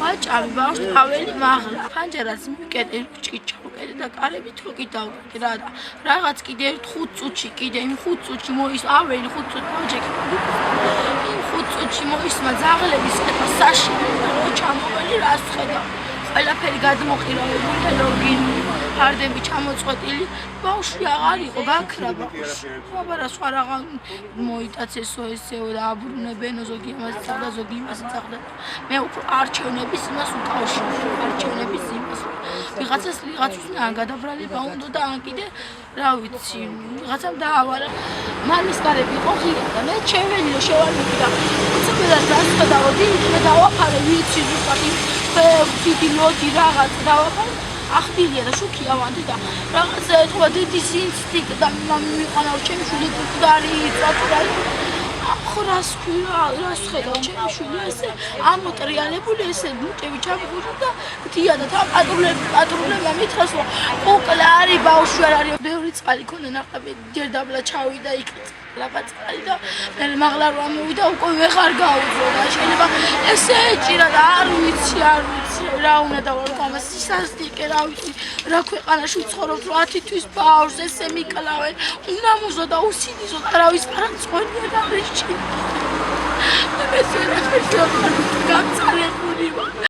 ვაჭამი ბავშვს თაველი მაღლა ფანჯარას მივკეტე ჭიჭა უკეთე და კარები თოკი დავკეთე რა და რაღაც კიდე 5 წუთში კიდე იმ 5 წუთში მოის აველი 5 წუთი მოჭექი იმ 5 წუთში მოისმა ძაღლების ხება საშინელი და რო ჩამოველი რას ხედავ ყველაფერი გადმოყირავებული და ლოგინი ფარდები ჩამოწყვეტილი ბავშვი აღარ იყო გაქრა ბავშვი აბა რა სხვა რაღა მოიტაცესო ესეო და აბრუნებენო ზოგი იმას წავდა ზოგი იმას წავდა მე უფრო არჩევნების იმას უკავშირე არჩევნების იმას ვიღაცას ვიღაცისგან გადაბრალება უნდა და ან კიდე რა ვიცი ვიღაცამ დაავარა მალის გარები იყო ღია და მე შეველიო შევალები და უცებელად დასწავდი მე დავაფარე ვიცი ზუსტად დიდი ლოდი რაღაც დავაფარე ახბილია და შუქია ვანდი და რაღაცა ეთქვა დიდის ინსტინქტი და მიყანა ჩემი შვილი გუდარი წატრალი ხო რას ხედავ ჩემი შვილი ესე ამოტრიალებული ესე ბუჭები ჩამიგული და გდია და თან პატრულებმა მითხრას რომ უკლა არის ბავშვი არ არის ბევრი წყალი ქონდა ნახტები ჯერ დაბლა ჩავიდა იქ ლაბა წყალი და მე მაღლა რომ მოვიდა უკვე ვეღარ გავუძო და შეიძლება ესე ეჭირა და არ ვიცი რა უნდა დავარო ამას სისასტიკე რა ვიცი რა ქვეყანაში ვცხოვრობ რომ 10 თვის ბავშვს ესე მიკლავენ უნდა მუზო და უსინიზო და რა ვიცი არა წყვეტია და რეჩი მე ეს გამწარებული